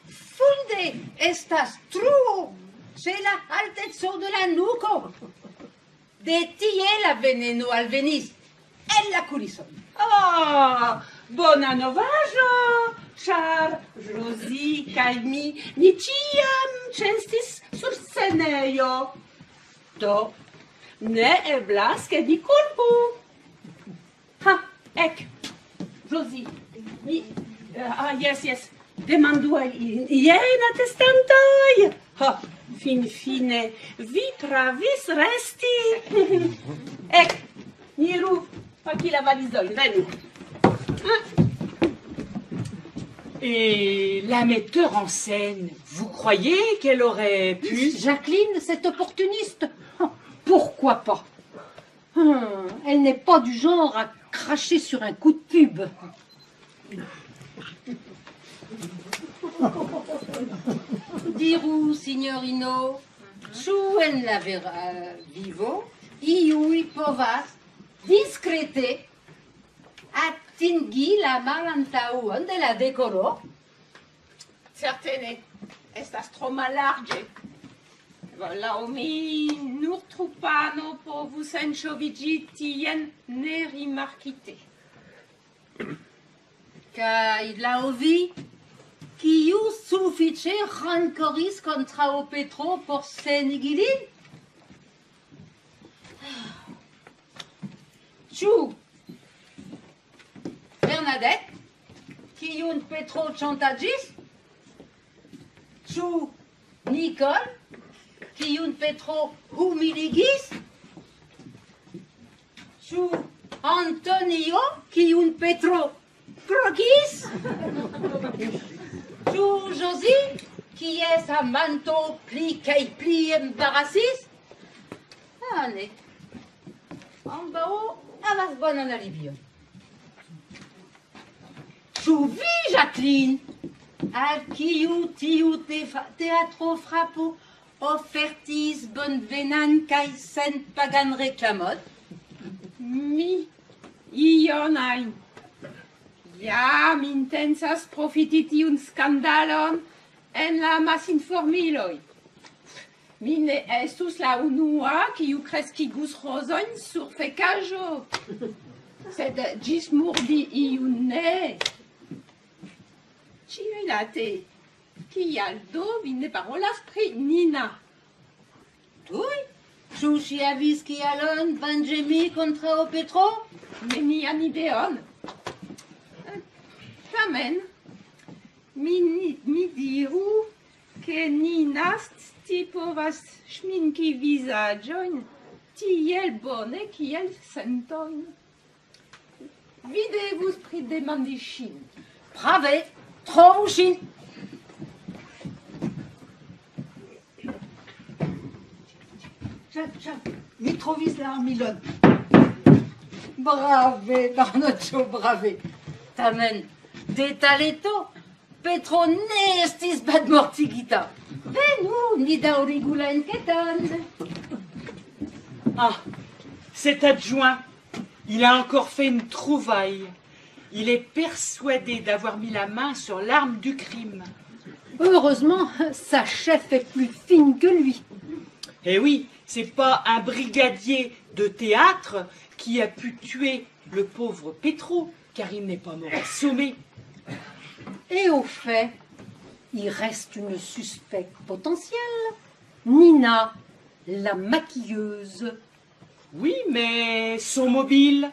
Funde estas truo ĉe la alteco de la nuko. De tie la veneno alvenis en la kulison. Ah, bona novaĵo, ĉar Josie kaj mi ĉiam ĉestis sur scenejo. Do, ne eblas ke ni kulpu. Ha, ek, Josie, mi, yes, demandu al jen atestantoj. Ha, fine, vi pravis resti. Ek, niru, paki la valizoj, venu. Et la metteur en scène, vous croyez qu'elle aurait pu... Jacqueline, cette opportuniste, pourquoi pas? Elle n'est pas du genre à cracher sur un coup de pub. Diru, signorino, ĉu en la vera vivo iuj povas diskrete atingi la malantaŭon de la dekoro? Certaine, estas tro mallarĝe. Laŭ mi nur trupano povus enŝoviĝi tien nerimarkite. Kaj laŭ vi, kiu sufiĉe rankoris kontraŭ Petro por senigi lin? Ĉu Bernadette, kiun Petro ŝantaĝis? Ĉu Nicole, kiun Petro humiligis? Ĉu Antonio, kiun Petro krokis? Ĉu Josie, kies amanto pli kaj pli embarasis? Ne. Ambaŭ havas bonan alibion. Ĉu vi, Jacqueline, al kiu tiu teatro frapo ofertis bonvenan kaj senpagan reklamon? Mi ion ajn. Jam intensas profiti tiun skandalon en la masinformiloj. Mi ne estus la unua kiu kreskigus rozojn sur fekaĵo. Sed ĝis murdi iun ne. Ĉirilate, kial do vi ne parolas pri Nina? Tuj, Xuxi avis qui alon, Benjemi contra o Petro? Nenian ideon. Tamen, mi diru che ni sti povas șminki vizaĝojn tiel bone kiel sentojn. Vi devus pridemandi ŝin. Prave, trovu ŝin. Mi trovis la armilon. Brave, Barnoccio, brave. Tamen, de taleto, Petro ne estis badmortigita. Venu, ni daŭrigu la enqueton. Ah, cet adjoint, il a encore fait une trouvaille. Il est persuadé d'avoir mis la main sur l'arme du crime. Heureusement, sa chef est plus fine que lui. Eh oui, c'est pas un brigadier de théâtre qui a pu tuer le pauvre Petro, car il n'est pas mort assommé. Et au fait, il reste une suspecte potentielle. Nina, la maquilleuse. Oui, mais son mobile.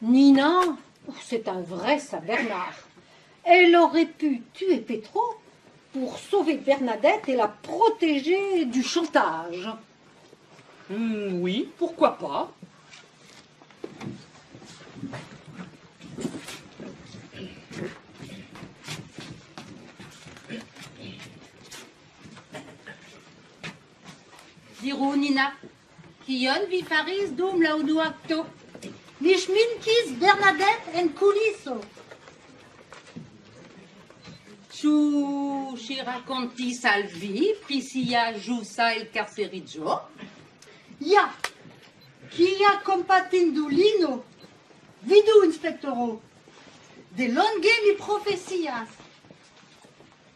Nina, c'est un vrai Saint-Bernard. Elle aurait pu tuer Petro pour sauver Bernadette et la protéger du chantage. Oui, pourquoi pas. Diru Nina, kion vi faris dum la unua akto? Mi ŝminkis Bernadette en kuliso. Ĉu ŝi rakontis al vi pri sia ĵusa elkarceriĝo? Ja, kia kompatindulino. Vidu, inspektoro. De longe mi profesias.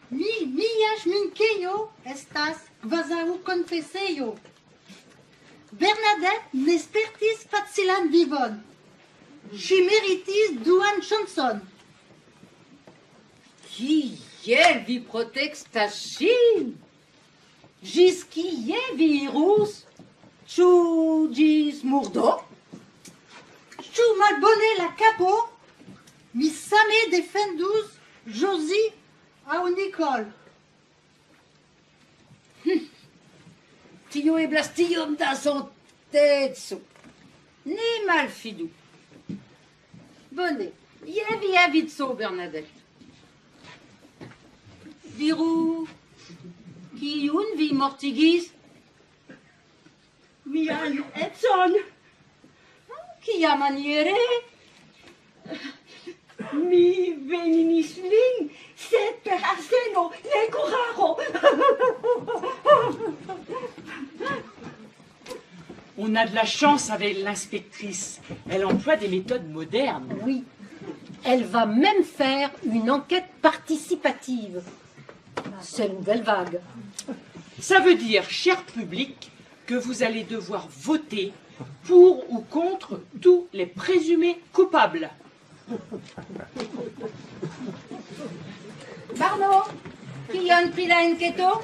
Mia ŝminkejo estas kvazaŭ konfesejo. Bernadette ne spertis facilan vivon. Ŝi meritis duan ŝancon. Kiel vi protekstas ŝin? Ĝis kie vi irus? Ĉu ĝis murdo? Ĉu malbone la kapo? Mi same defendus Josie aŭ Nicole. Tio eblas tiom da sonteco. Ne malfidu. Bone, je via vico, Bernadette. Diru, kiun vi mortigis? Mian edzon. Kia maniere? Mi veninis lin, sed per azeno ne kuraro. On a de la chance avec l'inspectrice. Elle emploie des méthodes modernes. Oui, elle va même faire une enquête participative. C'est nouvelle vague. Ça veut dire, cher public, que vous allez devoir voter pour ou contre tous les présumés coupables. Barno, kion pri la enketo?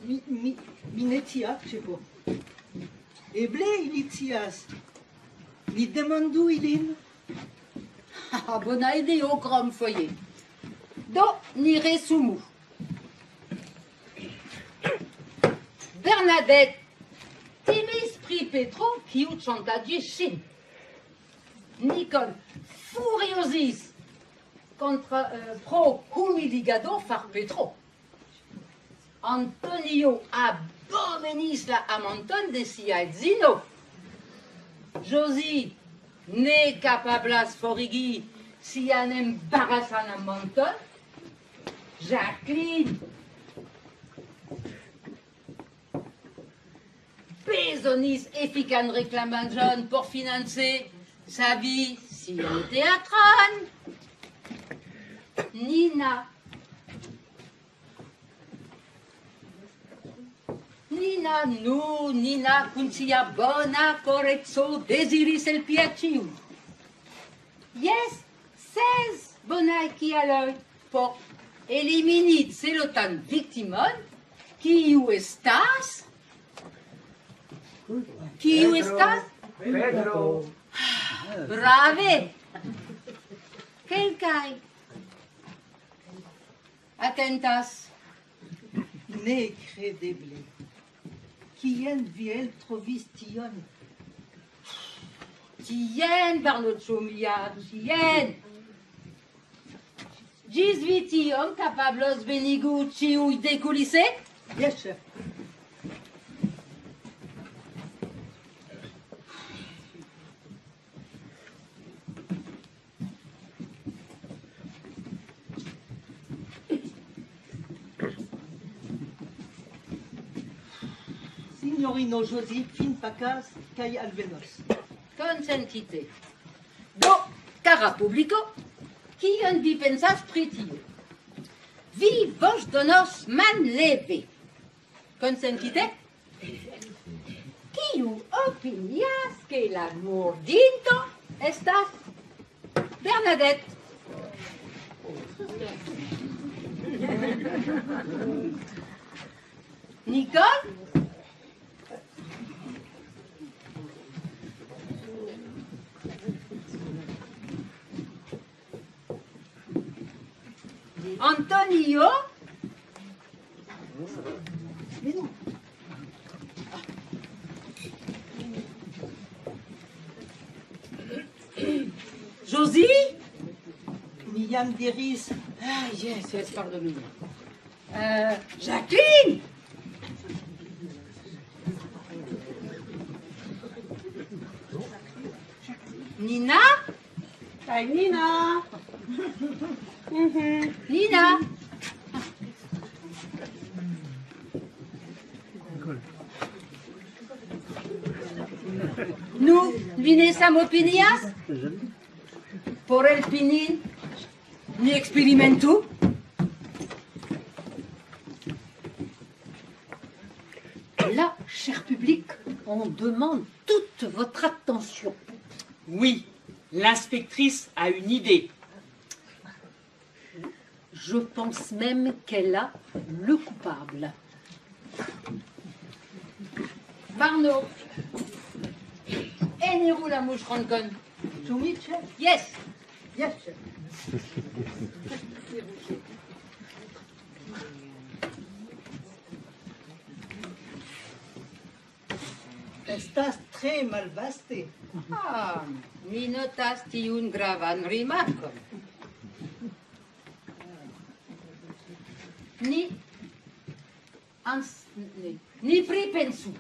Mi ne scias, ĉefo. Eble ili scias. Mi demandu ilin. Ah, bona ideo, krom foje. Do, ni resumu. Bernadette timis pri Petro kiu ŝantaĝis ŝin. Nicole furiosis pro humiligado far Petro. Antonio abomenis la amanton de sia edzino. Josie ne kapablas forigi sian embarasan amanton. Jacqueline bezonis efikan reklamanĝon por financi sa vie sian teatron. Nina kun sia bona koreco deziris helpi al ĉiuj. Jes, 16 bonaj kialoj por elimini celotan viktimon, kiu estas Kiu estas? Pedro. Brave! Kelkaj. Atentas. Ne credeble. Kien vi eltrovis tion? Tien, Barnoccio mia, tien. Gis vi tion capablos venigu ĉiuj dekulise? Yes, chef. Signorino Josephine Pacas kaj alvenos. Consentite. Do, cara publico, kion vi pensas pri tio? Vi voĉdonos manleve. Consentite? Kiu opinias ke la murdinto estas Bernadette? Nicole? Antonio? Josie? Mi jam diris. Ah, yes, pardon. Jacqueline? Nina? Kaj Nina. Nina? Nu, vi ne samopinias? Por elpini, ni experimentu? Là, cher public, on demande toute votre attention. Oui, l'inspectrice a une idée. Je pense même qu'elle a le coupable. Barno, enirou la mouche roncon. To me, chef? Yes. Yes, chef. Estas tre malvaste. Ah, mi notas tiun gravan rimarkon. Ni pripensu.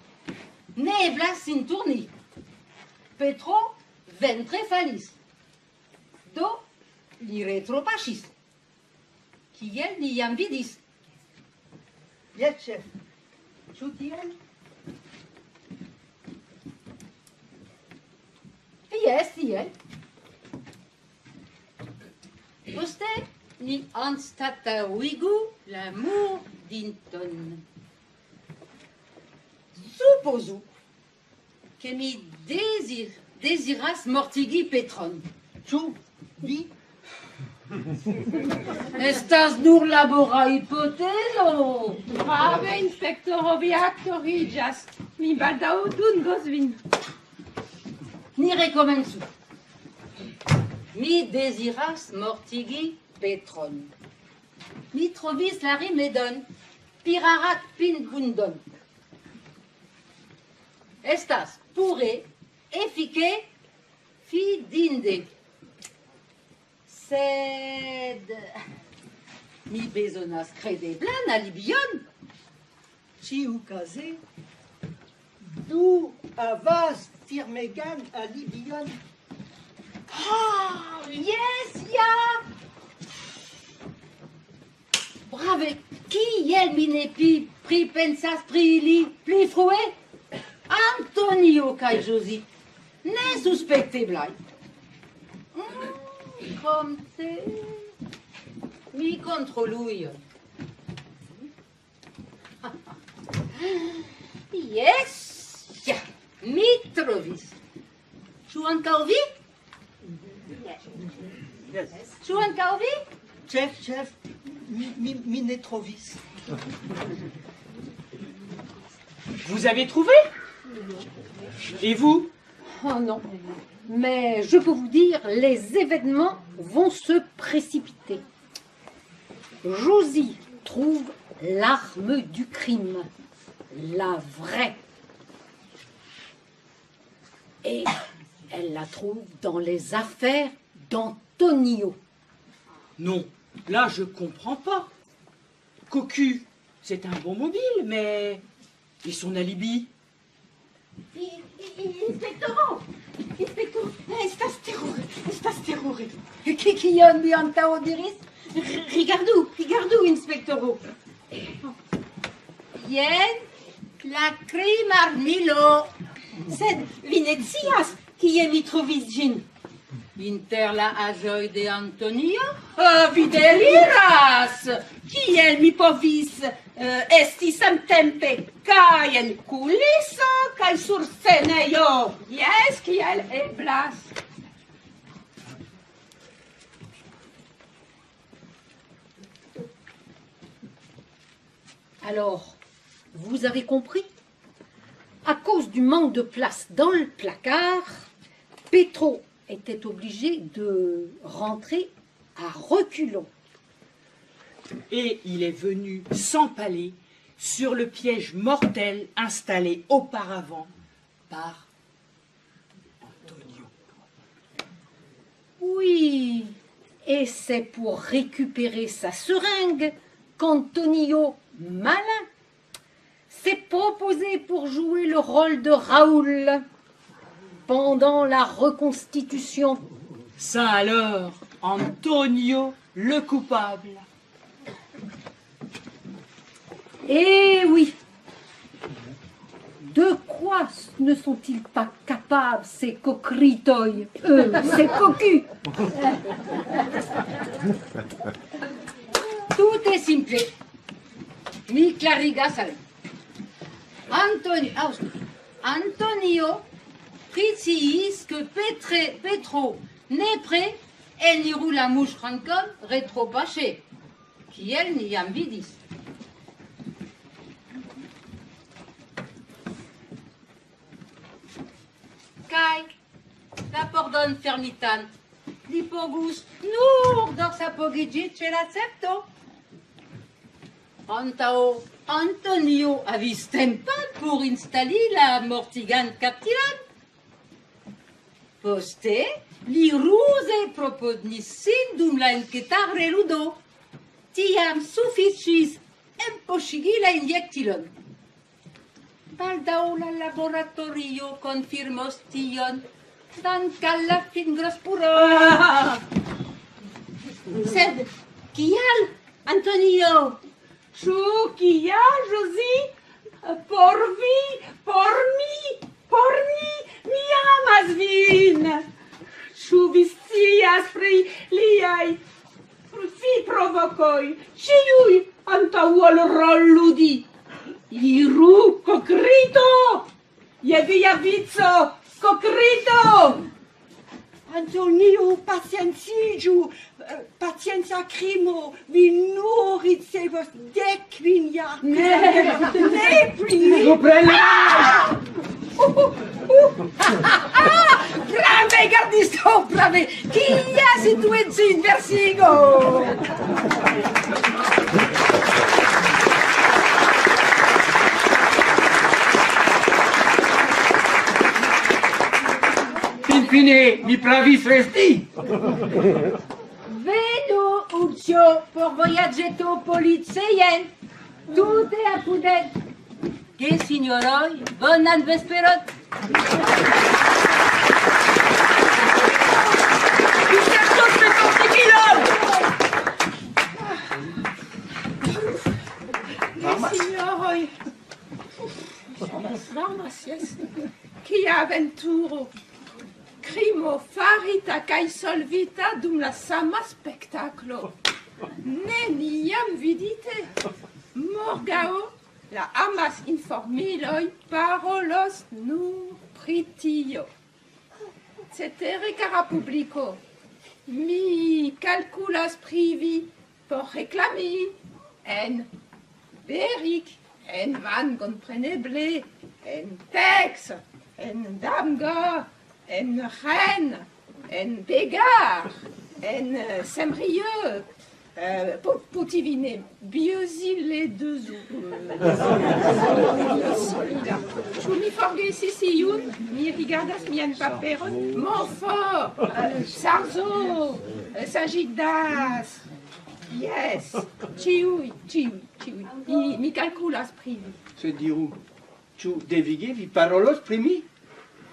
Ne eblas sin turni. Petro ventre falis. Do li retropaŝis. Kiel ni jam vidis. Yes, chef. Ĉu tiel? Yes, tiel. Poste ni anstataŭigu la murdinton. Supozu ke mi deziras mortigi Petron. Ĉu vi? Estas nur labora hipotezo. Brave, inspektoro, vi aktoriĝas. Mi baldaŭ dungos vin. Ni rekomencu. Mi deziras mortigi Petron. Mi trovis la rimedon, pirarak pinvundon. Estas pure, efike, fidinde. Sed mi bezonas kredeblan alibion. Ĉiukaze, du havas firmegan alibion. Ah, yes, ja! Brave, kiel mi ne pripensas pri ili pli frue? Antonio kaj Josie, ne suspekteblaj. Komte, mi kontroluj. Yes, ja, mi trovis. Ĉu ankaŭ vi? Yes. Ĉu ankaŭ vi? Chef, mi ne trovis. Vous avez trouvé? Et vous? Oh non, mais je peux vous dire, les événements vont se précipiter. Josie trouve l'arme du crime, la vraie. Et elle la trouve dans les affaires d'Antonio. Non, là je comprends pas. Cocu, c'est un bon mobile, mais... Et son alibi? Inspectoro! Inspectoro! Estas terrore! Kion vi antaŭ diris? Rigardu, inspectoro! Jen la krimarmilo. Sed vi ne scias kie mi trovis ĝin? Inter la aĵoj de Antonio? Vi deliras! Kiel mi povis esti samtempe kaj en kuliso kaj sur scenejo? Jes, kiel eblas. Alors, vous avez compris? À cause du manque de place dans le placard, Petro était obligé de rentrer à reculons. Et il est venu s'empaler sur le piège mortel installé auparavant par Antonio. Oui, et c'est pour récupérer sa seringue qu'Antonio, malin, s'est proposé pour jouer le rôle de Raoul pendant la reconstitution. Ça alors, Antonio le coupable. Eh oui, de quoi ne sont-ils pas capables, ces coquritoi, ces cocus? Tout est simple. Mi clarigas al. Antonio priciis que Petro nepre eniru la muŝrankon retropaŝe, kiel ni jam vidis. Kaj la pordon fermitan, li pogus nur dorsapogiĝi ĉe la cepto. Antaŭ Antonio havis tempon por instali la mortigan kaptilan. Poste li ruze proponis sin dum la enketare-ludo. Tiam sufiĉis empoŝigi la injektilon. Baldaŭ la laboratorio konfirmos tion, dank al la fingrospuro. Sed kial, Antonio? Ĉu kial, Josie? Por vi, por mi, mi amas vin. Ĉu vi scias pri liaj provokoj, ĉiuj antaŭ ol rolludi? Iru, cocrito! Je via vico, cocrito! Antonio, pacienciĝu, pacienza crimo, vi nur ricevos 10 jaroj. Ne pli! Brave, gardisto, brave! Kia situacio inversigo! Fine, mi pravis resti. Venu, Uccio, por vojaĝeto policeien. Tute apudet. Ge, signoroj, bonan vesperon. Vi ŝercos rekontigilon! Signoroj, varmas, jes. Kia aventuro! Crimo farita kaj solvita dum la sama spektaklo. Neniam vidite. Morgaŭ la amas informiloj parolos nur pri tio. Cetere, kara publiko, mi kalkulas pri vi por reklami en Berik, en Van, kompreneble, en Tex, en Damga, en Rennes, en Pégard, en Saint-Brieuc, Potivine, Bieusil les deux Je m'y forgais ici, mi rigardas mian paperon, Montfort, Sarzeau, Saint-Gildas. Yes, ciui. Mi calculas privi. Se diru, tu devige vi parolos primi?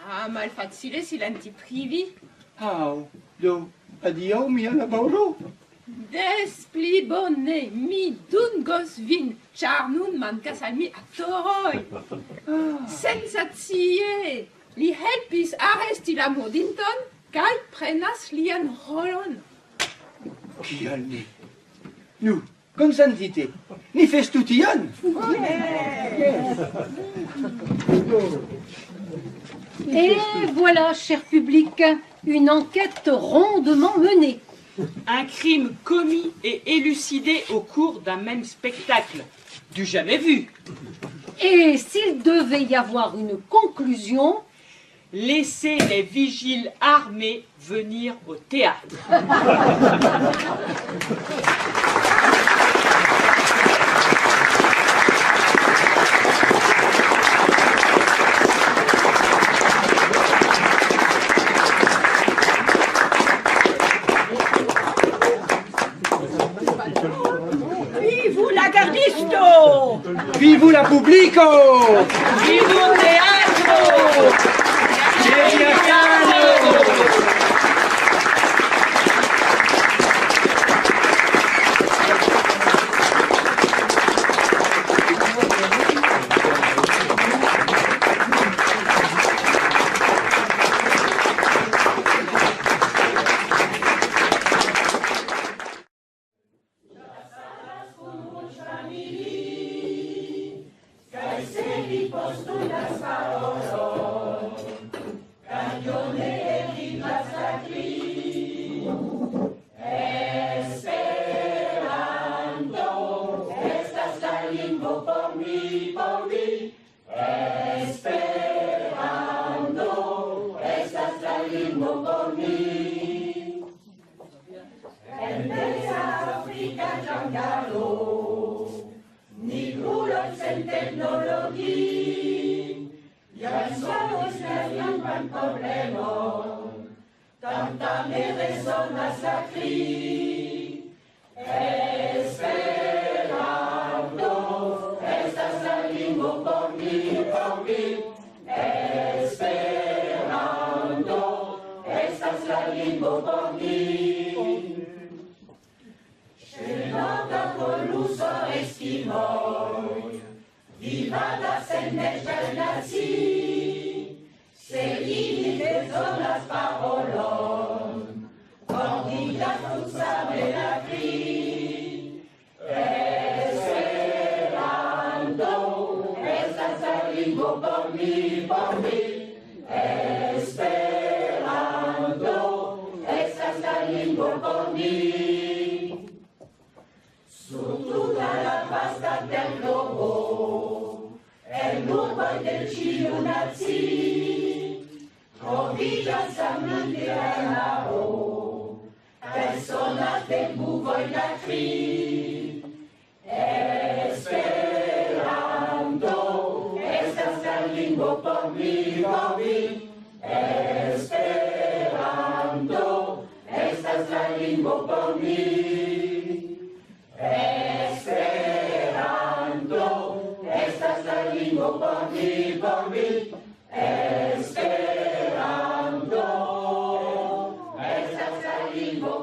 Ah, malfacile silenti privi. Au, do, adiau mia laboro. Des pli bone, mi dungos vin, char nun mancas al mi actoroi. Sensatie, li helpis aresti la modinton, kai prenas lian rolon. Kial ne? Nu, consentite, ni festu tion? Et voilà, cher public, une enquête rondement menée. Un crime commis et élucidé au cours d'un même spectacle. Du jamais vu. Et s'il devait y avoir une conclusion, Laissez les vigiles armés venir au théâtre. Vive la gardisto! Vivu la publico! Vivu teatro!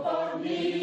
Por mí.